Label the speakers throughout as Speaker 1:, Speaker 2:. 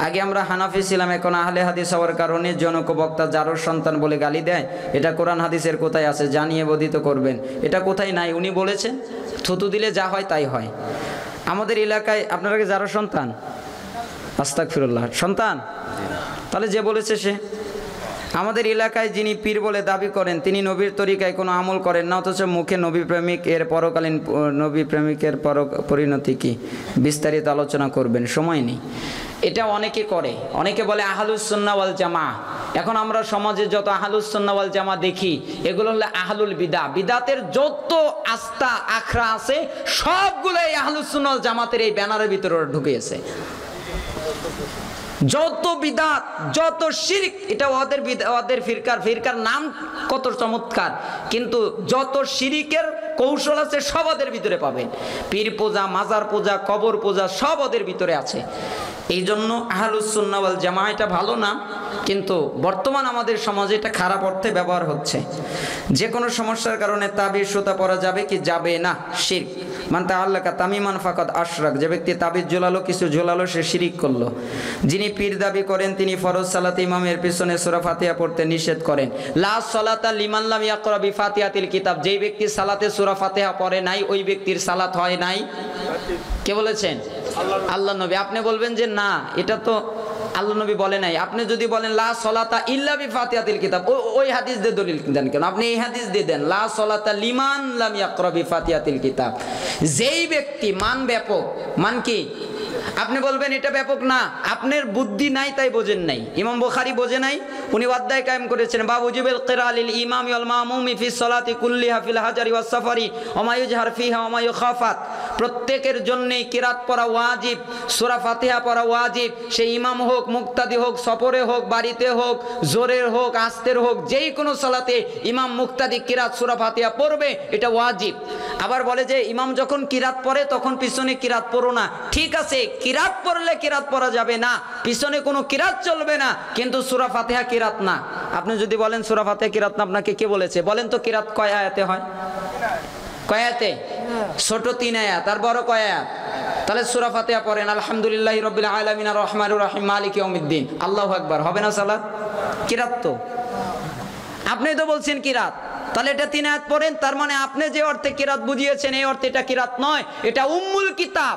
Speaker 1: আগে আমরা হানাফি ছিলাম, এখন আহলে হাদিস হওয়ার কারণে জনক বক্তা জারোর সন্তান বলে গালি দেয়। এটা কোরআন হাদিসের কোথায় আছে জানিয়ে বোধিত করবেন। এটা কোথায় নাই, উনি বলেছেন থুতু দিলে যা হয় তাই হয়। আমাদের এলাকায় আপনারা কি জারোর সন্তান? আস্তাগফিরুল্লাহ, সন্তান? তাহলে যে বলেছে সে। আমাদের এলাকায় যিনি পীর বলে দাবি করেন তিনি নবীর তরিকায় কোনো আমল করেন না, অথচ মুখে নবী প্রেমিক এর পরকালীন নবী প্রেমিকের পরিণতি কি বিস্তারিত আলোচনা করবেন, সময় নেই। এটা অনেকে করে, অনেকে বলে আহলুস সুন্নাহ ওয়াল জামা। এখন আমরা সমাজে যত আহলুস সুন্নাহ ওয়াল জামা দেখি এগুলো হলো আহলুল বিদা। বিদাতের যত আস্থা আখড়া আছে সবগুলোই আহলুস সুন্নাহ ওয়াল জামাতের এই ব্যানারের ভিতরে ঢুকিয়েছে। যত বিদাত, যত শিরক, এটা ওদের ফিরকার নাম কত চমৎকার, কিন্তু যত শিরিকের কৌশল আছে সব ওদের ভিতরে পাবেন। পীর পূজা, মাজার পূজা, কবর পূজা সব ওদের ভিতরে আছে। এই জন্য আহলুস সুন্নাহ ওয়াল জামা এটা ভালো না, কিন্তু বর্তমান আমাদের সমাজে এটা খারাপ অর্থে ব্যবহার হচ্ছে। যে কোনো সমস্যার কারণে তাবিজ সুতা পরা যাবে কি যাবে না? শিরক। মান তাআল্লাকা তামিমান ফাকাদ আশরাক, যে ব্যক্তি তাবিজ ঝোলালো, কিছু ঝোলালো, সে শিরিক করলো। যিনি পীর দাবি করেন তিনি ফরজ সালাতে ইমামের পিছনে সূরা ফাতিহা পড়তে নিষেধ করেন। লা সালাতা লিমান লাম ইয়াকরা বিফাতিহাতিল কিতাব, যেই ব্যক্তি সালাতে সূরা ফাতিহা পড়ে নাই ওই ব্যক্তির সালাত হয় নাই। কে বলেছেন? আল্লাহ নবী। আপনি বলবেন যে না, এটা তো আল্লাহ নবী বলে নাই। আপনি যদি বলেন লা সলাতা ইল্লা বিফাতিহাতিল কিতাব, ওই হাদিস দিয়ে দলিল দেন কেন? আপনি এই হাদিস দিয়ে দেন, লা সলাতা লিমান লাম ইয়াকরা বিফাতিহাতিল কিতাব। যেই ব্যক্তি, মান ব্যাপক, মান কি? আপনি বলবেন এটা ব্যাপক না, আপনার বুদ্ধি নাই তাই বোঝেন নাই। ইমাম বুখারী বোঝে নাই, উনি অধ্যায় কায়েম করেছেন বাবু জিবিল কিরা লিল ইমামি ওয়াল মামুমি ফি সলাতি কুল্লিহা ফিল হাজারি ওয়াস সাফারি ওয়া মা ইউজহার ফিহা ওয়া মা ইউখাফাত। প্রত্যেকের জন্যই কিরাত পড়া ওয়াজিব, সূরা ফাতিহা পড়া ওয়াজিব। সেই ইমাম হোক, মুক্তাদি হোক, সফরে হোক, বাড়িতে হোক, জোরের হোক, আস্তের হোক, যেই কোনো সালাতে ইমাম মুক্তাদি কিরাত সূরা ফাতিহা পড়বে, এটা ওয়াজিব। আবার বলে যে ইমাম যখন কিরাত পড়ে তখন পিছনে কিরাত পড়ো না। ঠিক আছে, কিরাত পড়লে কিরাত পড়া যাবে না, পিছনে কোনো কিরাত চলবে না, কিন্তু সূরা ফাতিহা কিরাত না। আপনি যদি বলেন সূরা ফাতিহা কিরাত না, আপনাকে কে বলেছে? বলেন তো কিরাত কয় আয়াতে হয়? কয় আয়াতে? ছোট 3 আয়াত, আর বড় কয় আয়াত? তাহলে সূরা ফাতিহা পড়েন আলহামদুলিল্লাহি রাব্বিল আলামিন আর রহমানির রহিম মালিকি ইয়াউমিদ্দিন, আল্লাহু আকবার, হবে না সালাত? কিরাত তো। আপনি তো বলছেন কিরাত, তাহলে এটা 3 আয়াত পড়েন। তার মানে আপনি যে অর্থে কিরাত বুঝিয়েছেন এই অর্থে এটা কিরাত নয়, এটা উম্মুল কিতাব,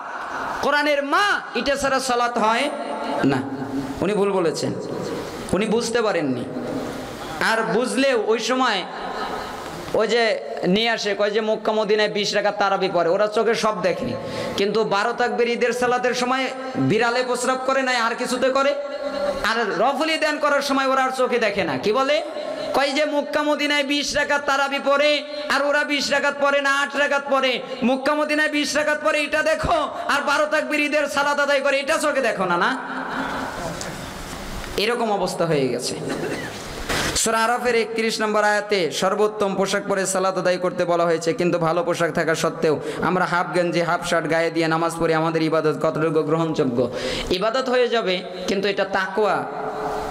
Speaker 1: কোরআনের মা। এটা ছাড়া সালাত হয় না। উনি ভুল বলেছেন, উনি বুঝতে পারেননি। আর বুঝলেও ওই সময় ওই যে নিয়ে আসে, কয় যে মক্কা মদিনায় 20 রাকাত তারাবি পড়ে, ওরা চোখে সব দেখে, কিন্তু 12 তাকবীর ঈদের সালাতের সময় বিড়ালে প্রস্রাব করে নাই, আর কিছুতে করে। আর রফলি দান করার সময় ওরা আর চোখে দেখে না। কি বলে? কয় যে মক্কা মদিনায় 20 রাকাত তারাবি পড়ে, আর ওরা 20 রাকাত পড়ে না, 8 রাকাত পড়ে। মক্কা মদিনায় 20 রাকাত পড়ে এটা দেখো, আর 12 তাকবীর ঈদের সালাত আদায় করে এটা চোখে দেখো না। না, এরকম অবস্থা হয়ে গেছে। সূরা আরাফের 31 নম্বর আয়াতে সর্বোত্তম পোশাক পরে সালাত আদায় করতে বলা হয়েছে, কিন্তু ভালো পোশাক থাকা সত্ত্বেও আমরা হাফ গেঞ্জি, হাফ শার্ট গায়ে দিয়ে নামাজ পড়ি, আমাদের ইবাদত কতটুকু গ্রহণযোগ্য? ইবাদত হয়ে যাবে, কিন্তু এটা তাকওয়া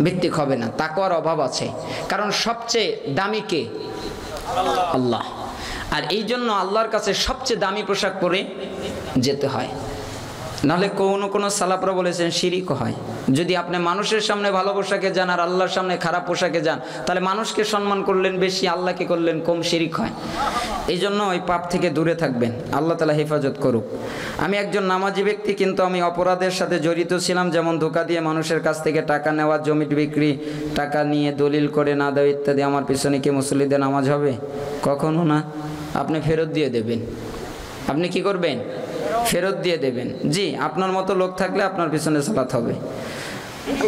Speaker 1: ভিত্তিক হবে না, তাকওয়ার অভাব আছে। কারণ সবচেয়ে দামি কে? আল্লাহ। আর এই জন্য আল্লাহর কাছে সবচেয়ে দামি পোশাক পরে যেতে হয়, নাহলে কোনো সালাফরা বলেছেন শিরিক হয়। যদি আপনি মানুষের সামনে ভালো পোশাকে যান আর আল্লাহর সামনে খারাপ পোশাকে যান, তাহলে মানুষকে সম্মান করলেন বেশি, আল্লাহকে করলেন কম, শিরিক হয়। এই জন্য ওই পাপ থেকে দূরে থাকবেন, আল্লাহ তাআলা হেফাজত করুক। আমি একজন নামাজি ব্যক্তি, কিন্তু আমি অপরাধের সাথে জড়িত ছিলাম, যেমন ধোঁকা দিয়ে মানুষের কাছ থেকে টাকা নেওয়া, জমি বিক্রি, টাকা নিয়ে দলিল করে না দেওয়া ইত্যাদি। আমার পিছনে কি মুসল্লিদের নামাজ হবে? কখনো না। আপনি ফেরত দিয়ে দেবেন। আপনি কি করবেন? ফেরত দিয়ে দেবেন। জি, আপনার মতো লোক থাকলে আপনার পিছনে সালাত হবে।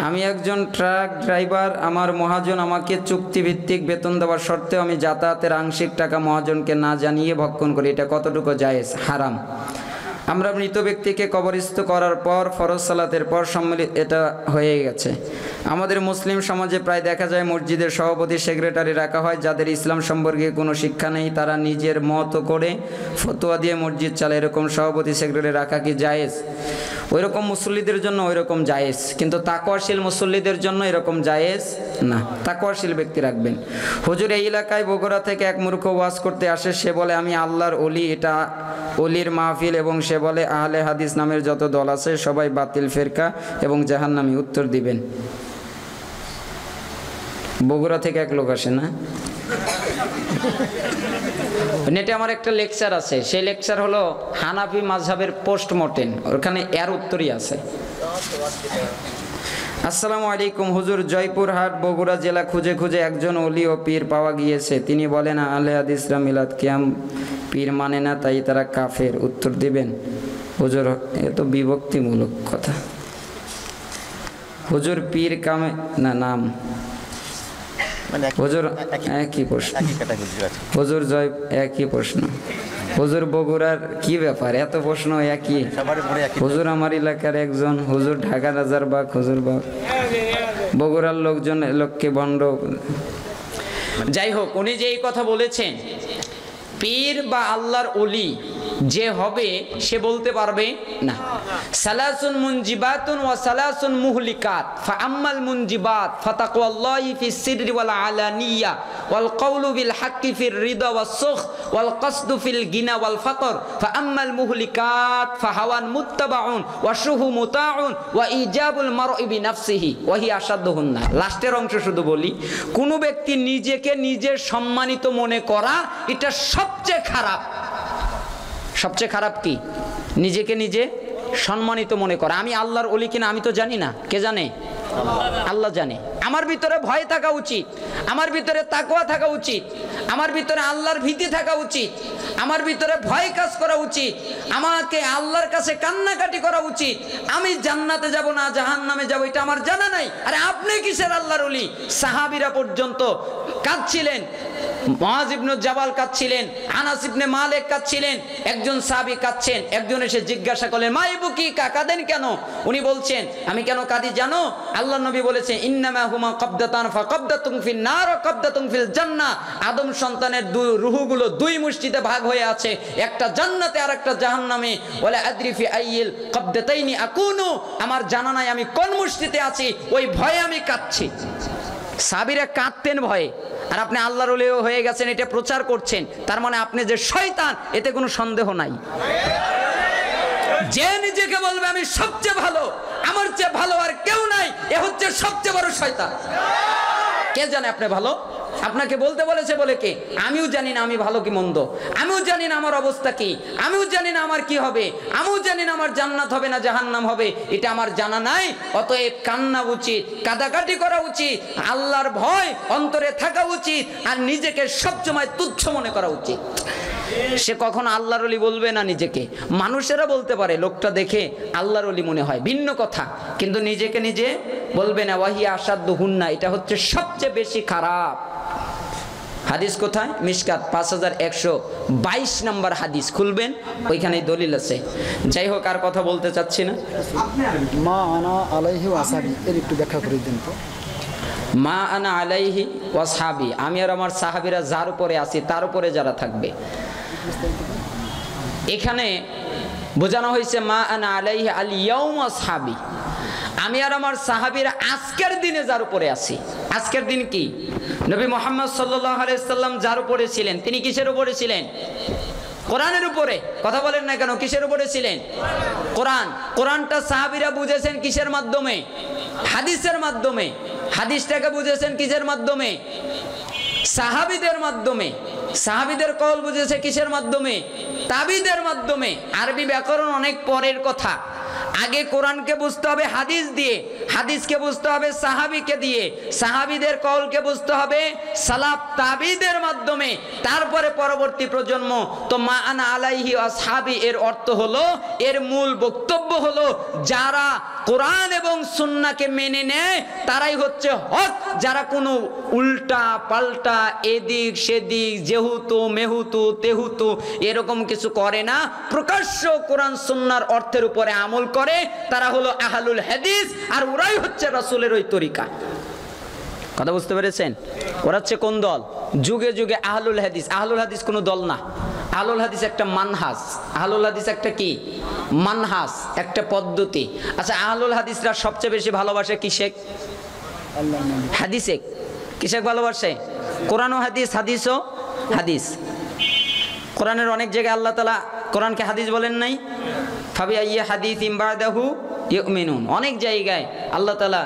Speaker 1: আমি একজন ট্রাক ড্রাইভার, আমার মহাজন আমাকে চুক্তিভিত্তিক বেতন দেওয়ার সত্ত্বেও আমি যাতায়াতের আংশিক টাকা মহাজনকে না জানিয়ে ভক্ষণ করি, এটা কতটুকু জায়েজ? হারাম। আমরা মৃত ব্যক্তিকে কবরস্থ করার পর ফরজ সালাতের পর সম্মিলিত এটা হয়ে গেছে। আমাদের মুসলিম সমাজে প্রায় দেখা যায় মসজিদের সভাপতি, সেক্রেটারি রাখা হয়, যাদের ইসলাম সম্পর্কে কোনো শিক্ষা নেই, তারা নিজের মতো করে ফতোয়া দিয়ে মসজিদ চালায়। এরকম সভাপতি, সেক্রেটারি রাখা কি জায়েজ? ওইরকম মুসল্লিদের জন্য ওইরকম জায়েজ, কিন্তু তাকওয়াশীল মুসল্লিদের জন্য এরকম জায়েজ না। তাকওয়াশীল ব্যক্তি রাখবেন। হুজুর, এই এলাকায় বগুড়া থেকে এক মূর্খ ওয়াজ করতে আসে, সে বলে আমি আল্লাহর ওলি, এটা ওলির মাহফিল, এবং সে বলে আহলে হাদিস নামের যত দল আছে সবাই বাতিল ফেরকা এবং জাহান্নামী। উত্তর দিবেন। বগুড়া থেকে এক লোক আসে না, নেটে আমার একটা লেকচার আছে, সেই লেকচার হলো হানাফি মাযহাবের পোস্টমর্টেম, ওখানে এর উত্তরই আছে। আসসালামু আলাইকুম হুজুর, জয়পুরহাট বগুড়া জেলা খুঁজে খুঁজে একজন ওলি ও পীর পাওয়া গিয়েছে। তিনি বলেন আহলে হাদিসরা মিলাদ কিয়াম পীর মানে না, তাই তারা কাফের। উত্তর দিবেন। হুজুর, এ তো বিভক্তিমূলক কথা। হুজুর, পীর কামে না নাম। হুজুর, একই প্রশ্ন। হুজুর, জয় একই প্রশ্ন। হুজুর, বগুড়ার কি ব্যাপার, এত প্রশ্ন একই? হুজুর, আমার এলাকার একজন। হুজুর, ঢাকা রাজারবাগ। হুজুর, বগুড়ার লোকজন লোককে ভণ্ড। যাই হোক, উনি যে এই কথা বলেছেন, পীর বা আল্লাহর ওলি যে হবে সে বলতে পারবে না। সালাসুন মুনজিবাতুন ওয়া সালাসুন মুহলিকাত, ফাআম্মাল মুনজিবাত ফাতাকওয়াল্লাহি ফিস সিররি ওয়াল আলানিয়া ওয়াল কওলু বিল হাক্কি ফির রিদা ওয়াস সুখ ওয়াল কসদু ফিল গিনা ওয়াল ফাকর, ফাআম্মাল মুহলিকাত ফাহাওয়ান মুত্তাবাউন ওয়া শুহু মুতাউন ওয়া ইজাবুল মারই বিনাফসিহি ওয়া হিয়া আশাদ্দুহুন্না। লাস্টের অংশ শুধু বলি, কোন ব্যক্তি নিজেকে নিজে সম্মানিত মনে করা এটা সবচেয়ে খারাপ। সবচেয়ে খারাপ কি? নিজেকে নিজে সম্মানিত মনে করা। আমি আল্লাহর ওলি কিনা আমি তো জানি না, কে জানে? আল্লাহ জানে। আমার ভিতরে ভয় থাকা উচিত, আমার ভিতরে তাকওয়া থাকা উচিত, আমার ভিতরে আল্লাহর ভীতি থাকা উচিত, আমার ভিতরে ভয় কাজ করা উচিত, আমাকে আল্লাহর কাছে কান্নাকাটি করা উচিত। আমি জান্নাতে যাব না জাহান্নামে যাব এটা আমার জানা নাই। আরে আপনি কিসের আল্লাহর ওলি? সাহাবীরা পর্যন্ত কাঁদছিলেন, মুআয ইবনে জাবাল কাঁদছিলেন, আনাস ইবনে মালিক কাঁদছিলেন, একজন সাহাবী কাঁদছেন। একজন এসে জিজ্ঞাসা করলেন মাইবুকি, কাঁদেন কেন? উনি বলছেন আমি কেন কাঁদি জানো? আল্লাহর নবী বলেছেন ইন্নামা হুমা কবদাতান ফাকবদাতুন ফিন নার ওয়া কবদাতুন ফিল জান্নাহ। আদম সন্তানের দুই রূহগুলো দুই মুষ্টিতে ভাগ হয়ে আছে, একটা জান্নাতে আর একটা জাহান্নামে। ওয়ালা আদরি ফি আইয়িল কবদাতাইনি আকুনু, আমার জানা নাই আমি কোন মুষ্টিতে আছি, ওই ভয়ে আমি কাঁদছি। সাহাবীরা কাঁদতেন ভয়ে, আর আপনি আল্লাহর ওলি হয়ে গেছেন এটা প্রচার করছেন, তার মানে আপনি যে শয়তান এতে কোনো সন্দেহ নাই। যে নিজেকে বলবে আমি সবচেয়ে ভালো, আমার চেয়ে ভালো আর কেউ নাই, এ হচ্ছে সবচেয়ে বড় শয়তান। কে জানে আপনি ভালো? আপনাকে বলতে বলেছে বলে কে? আমিও জানি না আমি ভালো কি মন্দ, আমিও জানি না আমার অবস্থা কি, আমিও জানি না আমার কি হবে, আমিও জানি না আমার জান্নাত হবে না জাহান্নাম হবে, এটা আমার জানা নাই। অতএব কান্না উচিত, কাঁদাকাটি করা উচিত, আল্লাহর ভয় অন্তরে থাকা উচিত, আর নিজেকে সবসময় তুচ্ছ মনে করা উচিত। সে কখনো আল্লাহর ওলি বলবে না নিজেকে। মানুষেরা বলতে পারে লোকটা দেখে আল্লাহর ওলি মনে হয়, ভিন্ন কথা, কিন্তু নিজেকে নিজে বলবে না। ওয়াহিয়া আশাদ্দুহুন্না, এটা হচ্ছে সবচেয়ে বেশি খারাপ। হাদিস কোথায়? মিশকাত 5122 নম্বর হাদিস, খুলবেন, ওইখানেই দলিল আছে। যাই হোক, আর কথা বলতে চাচ্ছি না।
Speaker 2: মা আনা আলাইহি ওয়াসাবি এর একটু ব্যাখ্যা করে দিন তো।
Speaker 1: মা আনা আলাইহি ওয়াসহাবি, আমি আর আমার সাহাবীরা যার উপরে আছি তার উপরে যারা থাকবে। এখানে বোঝানো হয়েছে মা আনা আলাইহি আল ইয়াউম ওয়াসহাবি, আমি আর আমার সাহাবীরা আজকের দিনে যার উপরে আছি। আজকের দিন কি? নবী মুহাম্মদ সাল্লাল্লাহু আলাইহি সাল্লাম যার উপরে ছিলেন, তিনি কিসের উপরে ছিলেন? কোরআনের উপরে। কথা বলেন না কেন? কিসের উপরে ছিলেন? কোরআন। কোরআনটা সাহাবীরা বুঝেছেন কিসের মাধ্যমে? হাদিসের মাধ্যমে। হাদিসটাকে বুঝেছেন কিসের মাধ্যমে? সাহাবীদের মাধ্যমে। সাহাবীদের কওল বুঝেছে কিসের মাধ্যমে? তাবিদের মাধ্যমে। আরবি ব্যাকরণ অনেক পরের কথা। আগে কোরআনকে বুঝতে হবে হাদিস দিয়ে, হাদিসকে বুঝতে হবে সাহাবীকে দিয়ে, সাহাবীদের কওলকে বুঝতে হবে সালাফ তাবিদের মাধ্যমে, তারপরে পরবর্তী প্রজন্ম। তো মা আনা আলাইহি আসহাবি এর অর্থ হলো, এর মূল বক্তব্য হলো যারা কোরআন এবং সুন্নাহকে মেনে নেয় তারাই হচ্ছে হক। যারা কোনো উল্টা পাল্টা এদিক সেদিক যেহুতু মেহুতু তেহুতু এরকম কিছু করে না, প্রকাশ্য কোরআন সুন্নাহর অর্থের উপরে আমল করে, তারা হলো আহলুল হাদিস, আর ওরাই হচ্ছে রাসূলের ওই তরিকা। কথা বুঝতে পেরেছেন? ওরা হচ্ছে কোন দল? যুগে যুগে আহলুল হাদিস। আহলুল হাদিস কোনো দল না, আহলুল হাদিস একটা মানহাজ, আহলুল হাদিস একটা কি মানহাজ, একটা পদ্ধতি। আচ্ছা, আহলুল হাদিসরা সবচেয়ে বেশি ভালোবাসে কিসে?
Speaker 2: আল্লাহ নবী।
Speaker 1: হাদিসে। কিসে ভালোবাসে? কোরআন ও হাদিস, হাদিস ও হাদিস। কোরআনের অনেক জায়গায় আল্লাহ তাআলা কোরআনকে হাদিস বলেন নাই? ফাবি আইয়ি হাদিসিম বাদাহু ইউমিনুন। অনেক জায়গায় আল্লাহ তাআলা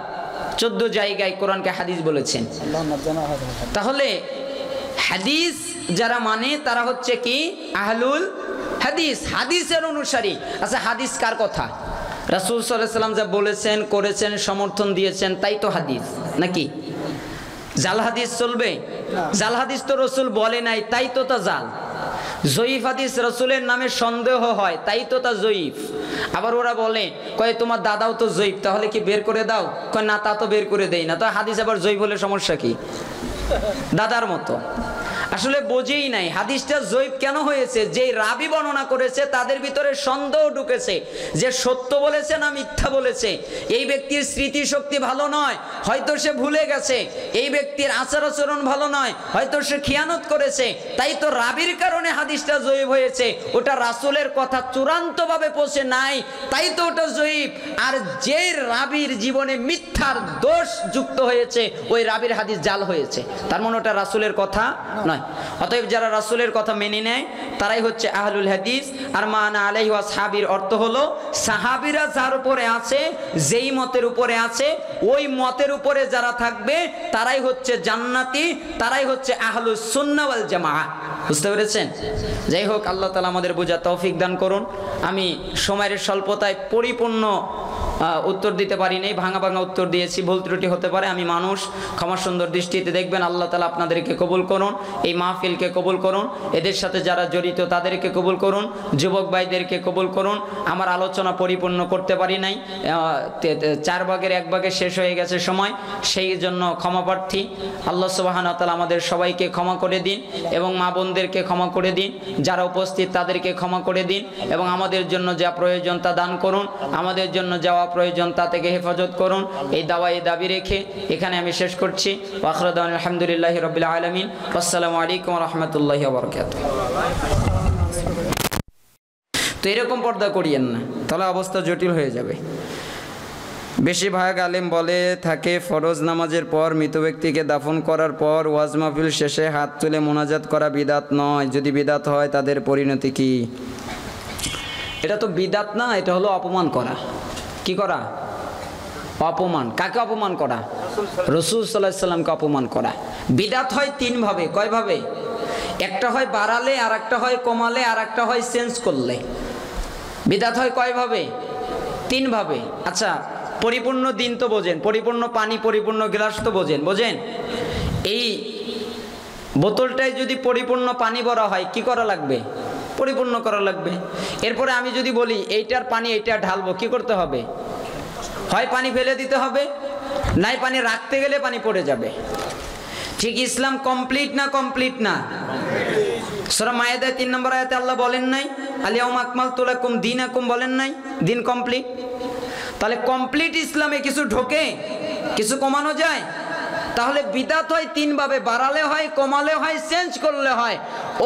Speaker 1: 14 জায়গায় কোরআনকে হাদিস বলেছেন।
Speaker 2: আল্লাহ নাজানা হাদিস।
Speaker 1: তাহলে হাদিস যারা মানে তারা হচ্ছে কি আহলুল হাদিস, হাদিসের অনুসারী। আচ্ছা, হাদিস কার কথা? রাসূল সাল্লাল্লাহু আলাইহি ওয়াসাল্লাম যা বলেছেন, করেছেন, সমর্থন দিয়েছেন, তাই তো হাদিস নাকি? জাল হাদিস চলবে? জাল হাদিস তো রসুল বলে নাই, তাই তো তা জাল। জয়ীফ হাদিস রসুলের নামে সন্দেহ হয়, তাই তো তা জয়ীফ। আবার ওরা বলে কয় তোমার দাদাও তো জয়ীফ, তাহলে কি বের করে দাও? কয় না, তা তো বের করে দেই না। তো হাদিস আবার জয়ীফ হলে সমস্যা কি? দাদার মতো। আসলে বোঝেই নাই হাদিসটা জয়ীফ কেন হয়েছে। যে রাবি বর্ণনা করেছে তাদের ভিতরে সন্দেহ ঢুকেছে যে সত্য বলেছে না মিথ্যা বলেছে। এই ব্যক্তির স্মৃতি শক্তি ভালো নয়, হয়তো সে ভুলে গেছে। এই ব্যক্তির আচার আচরণ ভালো নয়, হয়তো সে খিয়ানত করেছে। তাই তো রাবির কারণে হাদিসটা জয়ীফ হয়েছে। ওটা রাসূলের কথা চূড়ান্তভাবে পৌঁছে নাই, তাই তো ওটা জয়ীফ। আর যে রাবির জীবনে মিথ্যার দোষ যুক্ত হয়েছে, ওই রাবির হাদিস জাল হয়েছে। তার মানে ওটা রাসূলের কথা নয়। অতএব যারা রাসূলের কথা মেনে নেয় তারাই হচ্ছে আহলুল হাদিস। আর মানা আলাইহি ওয়া সাহাবীর অর্থ হলো সাহাবীরা যার উপরে আছে, যেই মতের উপরে আছে, ওই মতের উপরে যারা থাকবে তারাই হচ্ছে জান্নাতি, তারাই হচ্ছে আহলুস সুন্নাহ ওয়াল জামাআহ। বুঝতে পেরেছেন? যাই হোক, আল্লাহ তাআলা আমাদের বোঝার তৌফিক দান করুন। আমি সময়ের স্বল্পতায় পরিপূর্ণ উত্তর দিতে পারি নাই, ভাঙা ভাঙা উত্তর দিয়েছি, ভুল ত্রুটি হতে পারে। আমি মানুষ, ক্ষমা সুন্দর দৃষ্টিতে দেখবেন। আল্লাহ তাআলা আপনাদেরকে কবুল করুন, এই মাহফিলকে কবুল করুন, এদের সাথে যারা জড়িত তাদেরকে কবুল করুন, যুবক ভাইদেরকে কবুল করুন। আমার আলোচনা পরিপূর্ণ করতে পারি নাই, 4 ভাগের 1 ভাগে শেষ হয়ে গেছে সময়, সেই জন্য ক্ষমা প্রার্থী। আল্লাহ সুবহানাহু ওয়া তাআলা আমাদের সবাইকে ক্ষমা করে দিন এবং মা বোনদেরকে ক্ষমা করে দিন, যারা উপস্থিত তাদেরকে ক্ষমা করে দিন এবং আমাদের জন্য যা প্রয়োজন তা দান করুন, আমাদের জন্য যাওয়া প্রয়োজন তা থেকে হেফাজত করুন। এই দাবি রেখে এখানে আমি শেষ করছি। ওয়া আখিরু দাওয়ানা আলহামদুলিল্লাহি রাব্বিল আলামিন। আসসালামু আলাইকুম ওয়া রাহমাতুল্লাহি ওয়া বারাকাতুহু। তো এরকম পর্দা করিয়েন না, তাহলে অবস্থা জটিল হয়ে যাবে। বেশিরভাগ আলেম বলে থাকে ফরজ নামাজের পর মৃত ব্যক্তিকে দাফন করার পর ওয়াজ মাহফিল শেষে হাত তুলে মোনাজাত করা বিদাত নয়। যদি বিদাত হয় তাদের পরিণতি কি? এটা তো বিদাত না, এটা হলো অপমান করা। কি করা? অপমান। কাকে অপমান করা? রাসূল সাল্লাল্লাহু আলাইহি সাল্লামকে অপমান করা। বিদাত হয় 3 ভাবে। কয় ভাবে? একটা হয় বাড়ালে, আর একটা হয় কমালে, আর একটা হয় চেঞ্জ করলে। বিদাত হয় কয় ভাবে? 3 ভাবে। আচ্ছা, পরিপূর্ণ দিন তো বোঝেন, পরিপূর্ণ পানি, পরিপূর্ণ গ্লাস তো বোঝেন। এই বোতলটায় যদি পরিপূর্ণ পানি ভরা হয় কি করা লাগবে? পরিপূর্ণ করা লাগবে। এরপরে আমি যদি বলি এইটার পানি এইটা ঢালবো, কি করতে হবে? হয় পানি ফেলে দিতে হবে, নাই পানি রাখতে গেলে পানি পড়ে যাবে। ঠিক ইসলাম কমপ্লিট না? কমপ্লিট না? সূরা মায়েদার 3 নম্বর আয়াতে আল্লাহ বলেন নাই আল-ইয়াউমা আকমালতু লাকুম দীনাকুম? বলেন নাই দিন কমপ্লিট? তাহলে কমপ্লিট ইসলামে কিছু ঢোকে, কিছু কমানো যায়? তাহলে বিদাত হয় 3 ভাবে, বাড়ালে হয়, কমালে হয়, চেঞ্জ করলে হয়।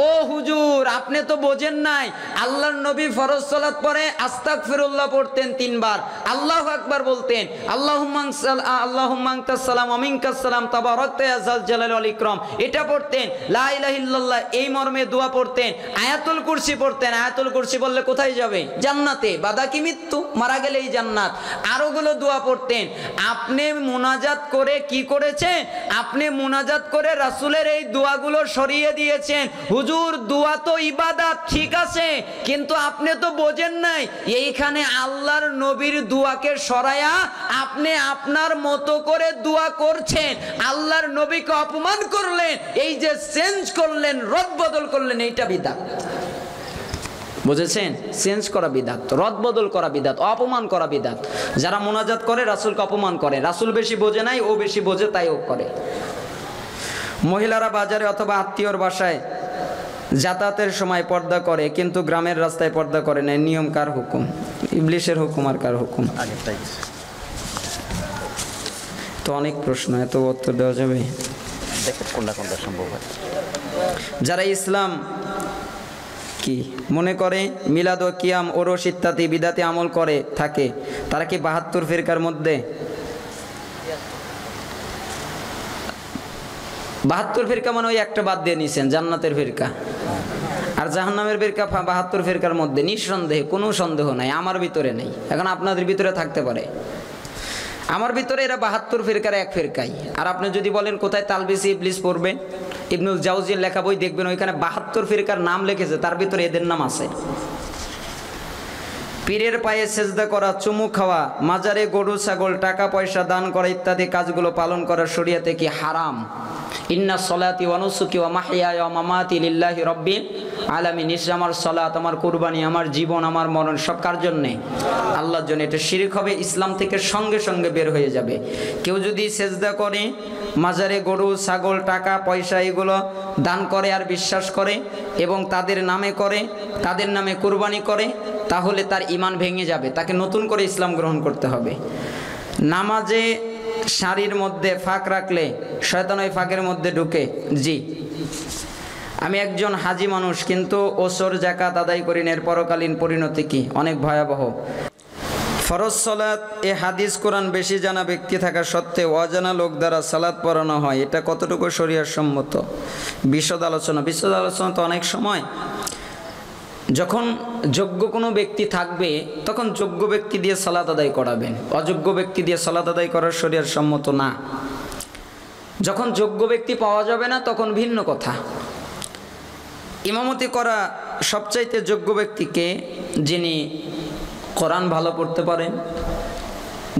Speaker 1: ও হুজুর, আপনি তো বোঝেন নাই। আল্লাহর নবী ফরজ সালাত পড়ে আস্তাগফিরুল্লাহ পড়তেন 3 বার, আল্লাহু আকবার বলতেন, আল্লাহুম্মা আনতাস সালাম ওয়া মিনকাস সালাম তাবারাকতা ইয়া যাল জালালি ওয়াল ইকরাম, এটা পড়তেন। লা ইলাহা ইল্লাল্লাহ এই মর্মে দোয়া পড়তেন। আয়াতুল কুরসি পড়তেন। আয়াতুল কুরসি বললে কোথায় যাবে? জান্নাতে। বাদা কি মৃত্যু, মারা গেলেই জান্নাত। আরোগুলো দোয়া পড়তেন। আপনি মুনাজাত করে কি করেছেন? আপনি মুনাজাত করে রাসূলের এই দোয়াগুলো সরিয়ে দিয়েছেন। হুজুর, দোয়া তো ইবাদত, ঠিক আছে, কিন্তু আপনি তো বোঝেন নাই এইখানে আল্লাহর নবীর দোয়াকে সরায়া আপনি আপনার মতো করে দোয়া করছেন। আল্লাহর নবীকে অপমান করলেন, এই যে চেঞ্জ করলেন, রদবদল করলেন, এইটা বিদআত। বুঝেছেন? চেঞ্জ করা বিদআত, রদবদল করা বিদআত, অপমান করা বিদআত। যারা মুনাজাত করে রাসূলকে অপমান করে, রাসূল বেশি বোঝে নাই, ও বেশি বোঝে তাই ও করে। মহিলারা বাজারে অথবা আত্মীয়র বাসায় যাতায়াতের সময় পর্দা করে, কিন্তু গ্রামের রাস্তায় পর্দা করে না। নিয়ম কার হুকুম? ইবলিশের হুকুম আর কার হুকুম? তো অনেক প্রশ্ন, এত উত্তর দেওয়া যাবে?
Speaker 3: দেখেন কোনটা সম্ভব হয়।
Speaker 1: যারা ইসলাম কি মনে করে মিলাদ ও কিয়াম ওরস ইত্যাদি বিদাতে আমল করে থাকে, তারা কি 72 ফিরকার মধ্যে? 72 ফিরকা মানে ওই একটা বাদ দিয়ে নিছেন, জান্নাতের ফিরকা আর জাহান্নামের ফিরকা 72 ফিরকার মধ্যে, নিঃসন্দেহে, কোনো সন্দেহ নাই, আমার ভিতরে নেই। এখন আপনাদের ভিতরে থাকতে পারে, আমার ভিতরে এরা 72 ফিরকার এক ফিরকাই। আর আপনি যদি বলেন কোথায় তালবিসি ইবলিস পড়বে, ইবনুল জাউজির লেখা বই দেখবেন, ওইখানে 72 ফিরকার নাম লিখেছে, তার ভিতরে এদের নাম আছে। পীরের পায়ে সেজদা করা, চুমু খাওয়া, মাজারে গরু ছাগল টাকা পয়সা দান করা ইত্যাদি কাজগুলো পালন করা শরীয়তে কি হারাম? ইন্না সলাতি ওয়া নুসুকি ওয়া মাহইয়ায়া ওয়া মামাতি লিল্লাহি রাব্বিল আলামিন। নিশ্চয় আমার সলাত, আমার কুরবানি, আমার জীবন, আমার মরণ সব কার জন্যে? আল্লাহর জন্য। এটা শিরক হবে, ইসলাম থেকে সঙ্গে সঙ্গে বের হয়ে যাবে। কেউ যদি সেজদা করে, মাজারে গরু ছাগল টাকা পয়সা এগুলো দান করে আর বিশ্বাস করে এবং তাদের নামে করে, তাদের নামে কুরবানি করে, তাহলে তার ঈমান ভেঙে যাবে, তাকে নতুন করে ইসলাম গ্রহণ করতে হবে। নামাজে শাড়ির মধ্যে ফাঁক রাখলে শয়তান ওই ফাঁকের মধ্যে ঢুকে। জি, আমি একজন হাজি মানুষ, কিন্তু ওসর জাকাত আদায় করি না, এর পরকালীন পরিণতি কি? অনেক ভয়াবহ। ফরজ সালাত, এ হাদিস কোরআন বেশি জানা ব্যক্তি থাকা সত্ত্বেও অজানা লোক দ্বারা সালাত পড়ানো হয়, এটা কতটুকু শরীয়ত সম্মত? বিশদ আলোচনা তো অনেক সময় যখন যোগ্য কোনো ব্যক্তি থাকবে তখন যোগ্য ব্যক্তি দিয়ে সালাত আদায় করাবেন, অযোগ্য ব্যক্তি দিয়ে সালাত আদায় করার শরীয়ত সম্মত না। যখন যোগ্য ব্যক্তি পাওয়া যাবে না তখন ভিন্ন কথা। ইমামতি করা সবচাইতে যোগ্য ব্যক্তিকে, যিনি কোরআন ভালো পড়তে পারেন,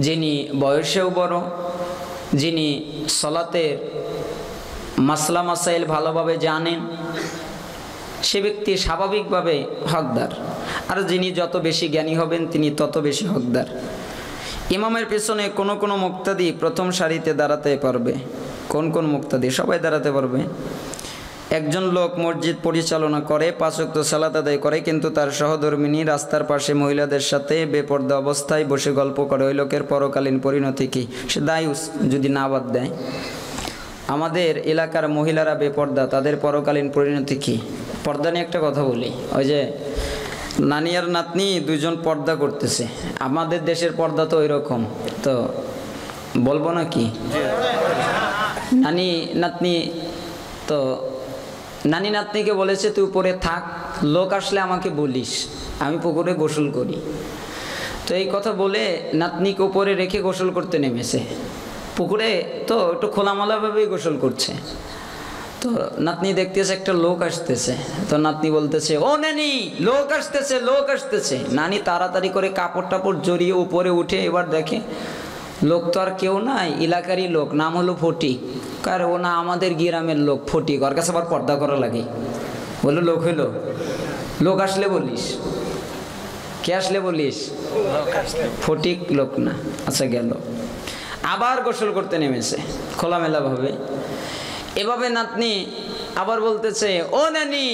Speaker 1: যিনি বয়সেও বড়, যিনি সালাতের মাসলা মাসাইল ভালোভাবে জানেন, সে ব্যক্তি স্বাভাবিকভাবে হকদার। আর যিনি যত বেশি জ্ঞানী হবেন তিনি তত বেশি হকদার। ইমামের পেছনে কোনো কোনো মুক্তাদি প্রথম সারিতে দাঁড়াতে পারবে। কোন কোন মুক্তাদি? সবাই দাঁড়াতে পারবে। একজন লোক মসজিদ পরিচালনা করে, 5 ওয়াক্ত সালাত আদায় করে, কিন্তু তার সহধর্মিনী রাস্তার পাশে মহিলাদের সাথে বেপর্দা অবস্থায় বসে গল্প করে, ওই লোকের পরকালীন পরিণতি কি? সে দায়ুস যদি না বাদ দেয়। আমাদের এলাকার মহিলারা বেপর্দা, তাদের পরকালীন পরিণতি কি? পর্দা নিয়ে একটা কথা বলি, ওই যে নানি আর নাতনি দুইজন পর্দা করতেছে, আমাদের দেশের পর্দা তো ওই রকম, তো বলবো না কি? নানি নাতনি, তো নানি নাতনিকে বলেছে তুই উপরে থাক, লোক আসলে আমাকে বলিস, আমি পুকুরে গোসল করি। তো এই কথা বলে নাতনিকে উপরে রেখে গোসল করতে নেমেছে। পুকুরে তো একটু খোলামেলাভাবেই গোসল করছে। তো নাতনি দেখতেছে একটা লোক আসতেছে, তো নাতনি বলতেছে, ও নানি, লোক আসতেছে, লোক আসতেছে। নানি তাড়াতাড়ি করে কাপড় টাপড় জড়িয়ে উপরে উঠে এবার দেখে লোক তো আর কেউ নাই, এলাকারই লোক, নাম হলো ফটিক। কার? ও না, আমাদের গ্রামের লোক ফটিক, ওর কাছে আবার পর্দা করা লাগে। বললো লোক হইলো, লোক আসলে বলিস। কে আসলে বলিস? ফটিক লোক না। আচ্ছা গেল, আবার গোসল করতে নেমেছে খোলামেলাভাবে। এভাবে নাতনি আবার বলতেছে, ও নানি,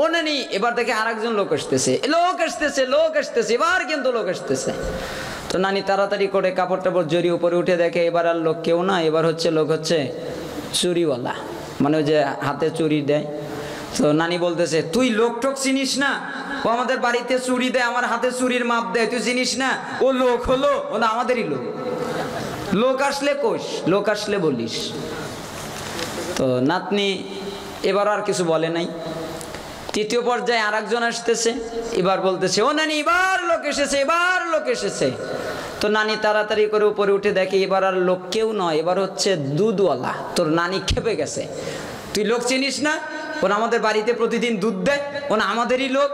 Speaker 1: ও নানি। এবার দেখে আরেকজন লোক আসতেছে, লোক আসতেছে, লোক আসতেছে, এবার কিন্তু লোক আসতেছে। তো নানি তাড়াতাড়ি করে কাপড় টাপড় জড়িয়ে উপরে উঠে দেখে এবার আর লোক কেউ না, এবার হচ্ছে লোক হচ্ছে চুরিওয়ালা, মানে ওই যে হাতে চুরি দেয়। তো নানি বলতেছে, তুই লোক টোক চিনিস না? ও আমাদের বাড়িতে চুরি দেয়, আমার হাতে চুরির মাপ দেয়, তুই চিনিস না? ও লোক হলো, ও না আমাদেরই লোক। লোক আসলে কোষ, লোক আসলে বলিস। তো নাতনি এবার আর কিছু বলে নাই। তৃতীয় পর্যায়ে আর একজন আসতেছে, এবার বলতেছে, ও নানি, এবার লোক এসেছে, এবার লোক এসেছে। তো নানি তাড়াতাড়ি করে উপরে উঠে দেখে এবার আর লোক কেউ নয়, এবার হচ্ছে দুধওয়ালা। তোর নানি খেপে গেছে, তুই লোক চিনিস না? ওরা আমাদের বাড়িতে প্রতিদিন দুধ দেয়, ওনা আমাদেরই লোক।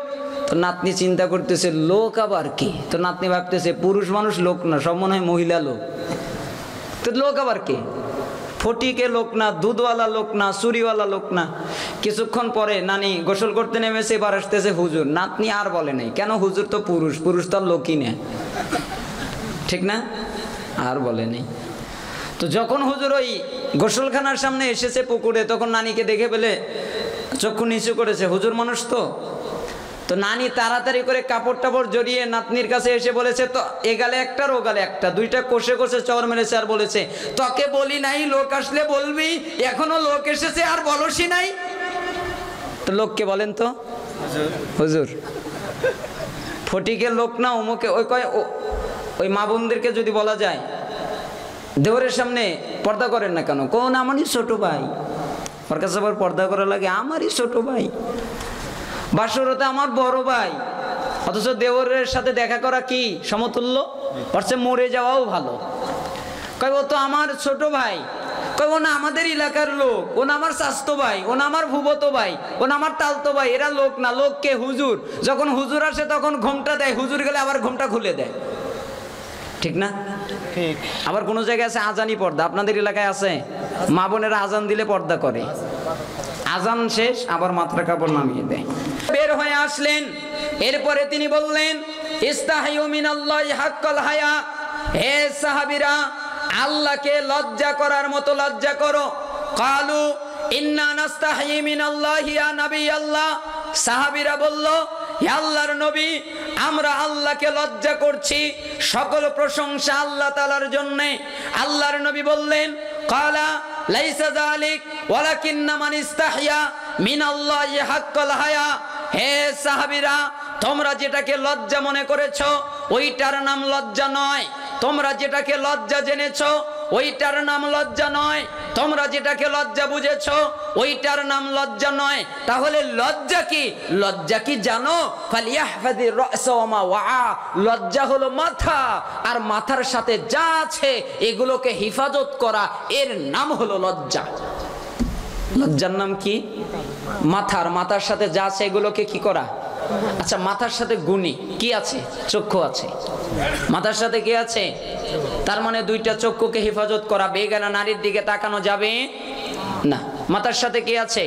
Speaker 1: তো নাতনি চিন্তা করতেছে, লোক আবার কি? তো নাতনি ভাবতেছে, পুরুষ মানুষ লোক না, সব মনে হয় মহিলা লোক। তো লোক আবার কে? ফটিকে লোক না, দুধওয়ালা লোক না, চুরিওয়ালা লোক না। কিছুক্ষণ পরে নানি গোসল করতে নেমেছে, এবার আসতেছে হুজুর। নাতনি আর বলে নাই, কেন? হুজুর তো পুরুষ, পুরুষ তো আর লোকই নেয়, ঠিক না? আর বলে নেই। তো যখন হুজুর ওই গোসলখানার সামনে এসেছে পুকুরে, তখন নানিকে দেখে পেলে চক্ষু নিচু করেছে, হুজুর মানুষ তো। তো নানি তাড়াতাড়ি করে কাপড় টাপড় জড়িয়ে নাতনির কাছে এসে বলেছে, তো এ গালে একটা ও গালে একটা, দুইটা কষে কষে চর মেরেছে আর বলেছে, তোকে বলি নাই লোক আসলে বলবি, এখনো লোক এসেছে আর বলসই নাই। তো লোককে বলেন তো, হুজুর ফটিকের লোক না অমুকে ওই কয় ওই মা বোনদেরকে যদি বলা যায় দেওরের সামনে পর্দা করেন না কেন, কোন আমারই ছোট ভাই, ওর কাছে আবার পর্দা করা লাগে, আমারই ছোট ভাই, বাসরতে আমার বড় ভাই, অথচ দেওরের সাথে দেখা করা কি সমতুল্য, ওর চেয়ে মরে যাওয়াও ভালো। কয় ও তো আমার ছোট ভাই, কয় ও না আমাদের এলাকার লোক, ও না আমার চাস্তো ভাই, ও না আমার ভুবতো ভাই, ও না আমার তালতো ভাই, এরা লোক না, লোককে হুজুর, যখন হুজুর আসে তখন ঘোমটা দেয়, হুজুর গেলে আবার ঘোমটা খুলে দেয়, ঠিক না?
Speaker 2: ঠিক।
Speaker 1: আবার কোন জায়গায় আছে আজানি পর্দা, আপনাদের এলাকায় আছে মা বোনেরা আজান দিলে পর্দা করে, আজান শেষ আবার মাথার কাপড় নামিয়ে দেয়। বের হয়ে আসলেন, এরপরে তিনি বললেন ইস্তাহিউ মিনাল্লাহি হাক্কাল হায়া, হে সাহাবীরা আল্লাহকে লজ্জা করার মতো লজ্জা করো। কালু ইন্না নাস্তাহি মিনাল্লাহি ইয়া নবী আল্লাহ, সাহাবীরা বলল হে আল্লাহর নবী আমরা আল্লাহকে লজ্জা করছি, সকল প্রশংসা আল্লাহ তাআলার জন্য। আল্লাহর নবী বললেন কালা লাইসা যালিক ওয়ালাকিন্না মান ইস্তাহিয়া মিনাল্লাহি হাক্কাল হায়া, হে সাহাবীরা তোমরা যেটাকে লজ্জা মনে করেছো ওইটার নাম লজ্জা নয়, তোমরা যেটাকে লজ্জা জেনেছো ওইটার নাম লজ্জা নয়, তোমরা যেটাকে লজ্জা বুঝেছো ওইটার নাম লজ্জা নয়। তাহলে লজ্জা কি? লজ্জা কি জানো? ফালিয়াহফাযির রা'সা ওয়া মা ওয়া, লজ্জা হলো মাথা আর মাথার সাথে যা আছে এগুলোকে হেফাজত করা, এর নাম হলো লজ্জা। লজ্জার নাম কি? মাথার মাথার সাথে যা আছে এগুলোকে কি করা। আচ্ছা মাথার সাথে গুণী কি আছে? চক্ষু আছে। মাথার সাথে কি আছে? তার মানে দুইটা চক্ষুকে হেফাজত করা, বেগানা নারীর দিকে তাকানো যাবে না। মাথার সাথে কি আছে?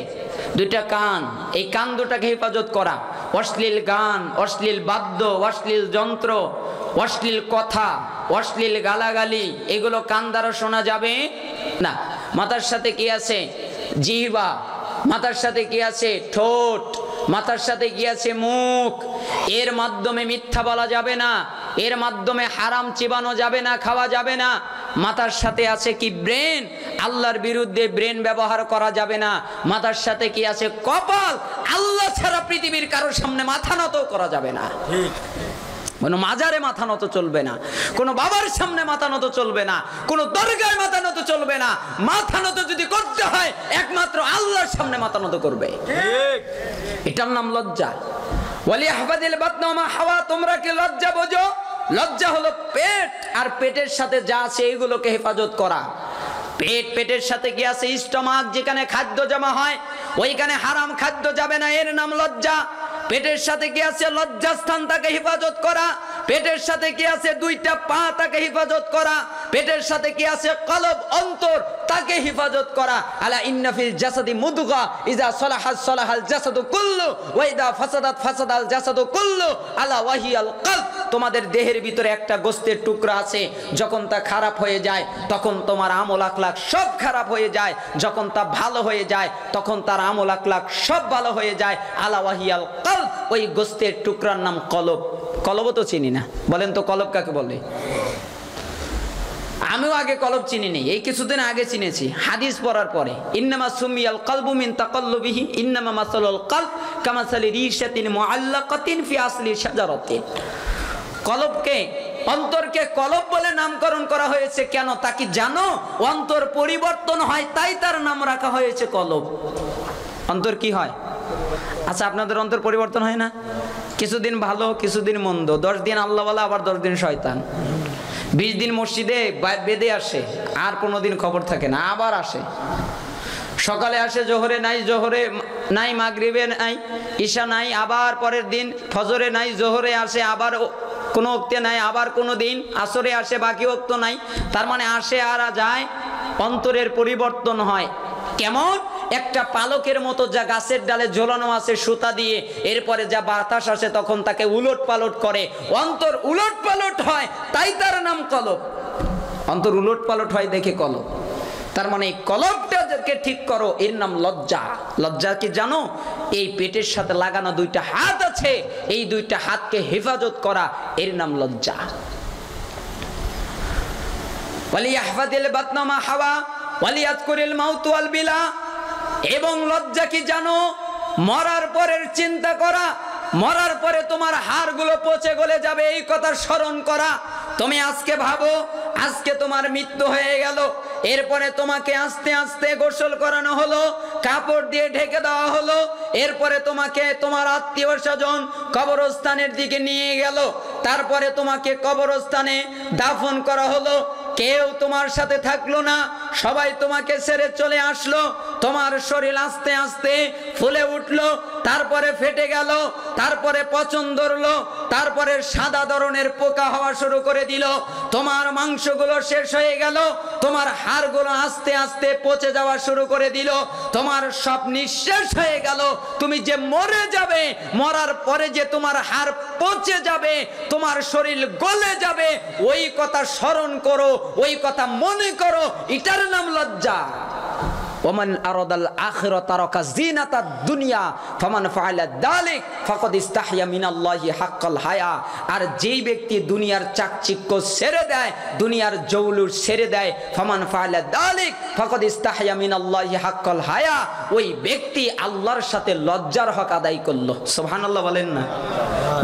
Speaker 1: দুইটা কান, এই কান দুটাকে হেফাজত করা, অশ্লীল গান, অশ্লীল বাদ্য, অশ্লীল যন্ত্র, অশ্লীল কথা, অশ্লীল গালাগালি এগুলো কান দ্বারা শোনা যাবে না। মাথার সাথে কি আছে? জিহ্বা। মাথার সাথে কি আছে? ঠোঁট। মাথার সাথে কি আছে? মুখ। এর মাধ্যমে মিথ্যা বলা যাবে না, এর মাধ্যমে হারাম চিবানো যাবে না, খাওয়া যাবে না। মাথার সাথে আছে কি? ব্রেন। আল্লাহর বিরুদ্ধে ব্রেন ব্যবহার করা যাবে না। মাথার সাথে কি আছে? কপাল। আল্লাহ ছাড়া পৃথিবীর কারোর সামনে মাথা নত করা যাবে না। কোনো মাজারে মাথা নত চলবে না, কোনো বাবার সামনে মাথা নত চলবে না, কোনো দরগায় মাথা নত চলবে না। মাথা নত যদি করতে হয় একমাত্র আল্লাহর সামনে মাথা নত করবে, এটার নাম লজ্জা। ওয়ালিয়াহফাযিল বাতনা ওয়া মা হাওয়া, তোমরা কি লজ্জা বোঝো? লজ্জা হলো পেট, আর পেটের সাথে যা আছে এগুলোকে হেফাজত করা। পেট, পেটের সাথে কি আছে? স্টমাক, যেখানে খাদ্য জমা হয় ওইখানে হারাম খাদ্য যাবে না, এর নাম লজ্জা। পেটের সাথে কি আছে? লজ্জাস্থান তাকে হেফাজত করা। পেটের সাথে কি আছে? দুইটা পা তাকে হেফাজত করা। পেটের সাথে কি আছে? কলব, অন্তর তাকে হেফাজত করা। আলা ইন্না ফিল জাসাদি মুদগা ইযা সালাহাত সালাহাল জাসাদু কুল্লু ওয়া ইযা ফাসাদাত ফাসাদাল জাসাদু কুল্লু আলা ওয়াহিয়াল কলব, তোমাদের দেহের ভিতরে একটা গোশতের টুকরা আছে, যখন তা খারাপ হয়ে যায় তখন তোমার আমল আখলাক সব খারাপ হয়ে যায়, যখন তা ভালো হয়ে যায় তখন তার আমল আখলাক সব ভালো হয়ে যায়। আলা ওয়াহিয়াল কলব, ওই গোশতের টুকরার নাম কলব। কলব তো চিনি না, বলেন তো কলব কাকে বলে? আমিও আগে কলব চিনিনি, এই কিছুদিন আগে চিনেছি হাদিস পড়ার পরে। ইন্নামা সুমিয়াল কলবু মিন তাকাল্লুবিহি ইন্নামা মাসালুল কলব কামাসালি রিশাতিন মুআল্লাকাতিন ফি আসলি শাজারাতিন। কলবকে, অন্তরকে কলব বলে নামকরণ করা হয়েছে কেন তা কি জানো? অন্তর পরিবর্তন হয় তাই তার নাম রাখা হয়েছে কলব। অন্তর কি হয়? আচ্ছা আপনাদের অন্তর পরিবর্তন হয় না? কিছুদিন ভালো, কিছুদিন মন্দ, 10 দিন আল্লাহওয়ালা, আবার 10 দিন শয়তান। 20 দিন মসজিদে বেদে আসে, আর 15 দিন খবর থাকে না, আবার আসে। সকালে আসে, জোহরে নাই, জোহরে নাই, মাগরিবে নাই, ঈশা নাই, আবার পরের দিন ফজরে নাই, জোহরে আসে, আবার কোনো ওক্তে নাই, আবার কোনো দিন আসরে আসে, বাকি ওক্ত নাই। তার মানে আসে আর যায়, অন্তরের পরিবর্তন হয়। কেমন? একটা পালকের মতো যা গাছের ডালে ঝোলানো আছে সুতা দিয়ে, এরপরে যা বাতাস আসে তখন তাকে উলট পালট করে। অন্তর উলট পালট হয় তাই তার নাম কলব। অন্তর উলট পালট হয় দেখে কলব। তার মানে এই কলবটাকে ঠিক করো, এর নাম লজ্জা। লজ্জা কি জানো? এই পেটের সাথে লাগানো দুইটা হাত আছে, এই দুইটা হাতকে হেফাজত করা, এর নাম লজ্জা। ওয়ালিয়াহফাযিল বাতনা মা হাওয়া ওয়ালিয়াযকুরিল মাউত ওয়াল বিলা। এবং লজ্জা কি জানো? মরার পরের চিন্তা করা, মরার পরে তোমার হাড়গুলো পচে গলে যাবে এই কথা স্মরণ করা। তুমি আজকে ভাবো আজকে তোমার মৃত্যু হয়ে গেল, এরপরে তোমাকে আস্তে আস্তে গোসল করানো হলো, কাপড় দিয়ে ঢেকে দেওয়া হলো, এরপরে তোমাকে তোমার আত্মীয় স্বজন কবরস্থানের দিকে নিয়ে গেল, তারপরে তোমাকে কবরস্থানে দাফন করা হলো, কেউ তোমার সাথে থাকলো না, সবাই তোমাকে ছেড়ে চলে আসলো, তোমার শরীর আস্তে আস্তে ফুলে উঠলো, তারপরে ফেটে গেল, তারপরে পচন ধরলো, তারপরে সাদা ধরনের পোকা হওয়া শুরু করে দিল, তোমার মাংসগুলো শেষ হয়ে গেল, তোমার হাড়গুলো আস্তে আস্তে পচে যাওয়া শুরু করে দিল, তোমার সব নিঃশেষ হয়ে গেল, তুমি যে মরে যাবে, মরার পরে যে তোমার হাড় পচে যাবে, তোমার শরীর গলে যাবে, ওই কথা স্মরণ করো, ওই কথা মনে করো, এটার নাম লজ্জা। ওমান আরাদাল আখিরাতা তারাকা জিনাতাদ দুনিয়া ফামান ফাআলা যালিক ফাকাদ ইস্তাহইয়া মিনাল্লাহি হাক্কাল হায়া। আর যেই ব্যক্তি দুনিয়ার চাকচিক্য ছেড়ে দেয়, দুনিয়ার জৌলুস ছেড়ে দেয়, ফামান ফাআলা যালিক ফাকাদ ইস্তাহইয়া মিনাল্লাহি হাক্কাল হায়া, ওই ব্যক্তি আল্লাহর সাথে লজ্জার হক আদায় করলো। সুবহানাল্লাহ বলেন না?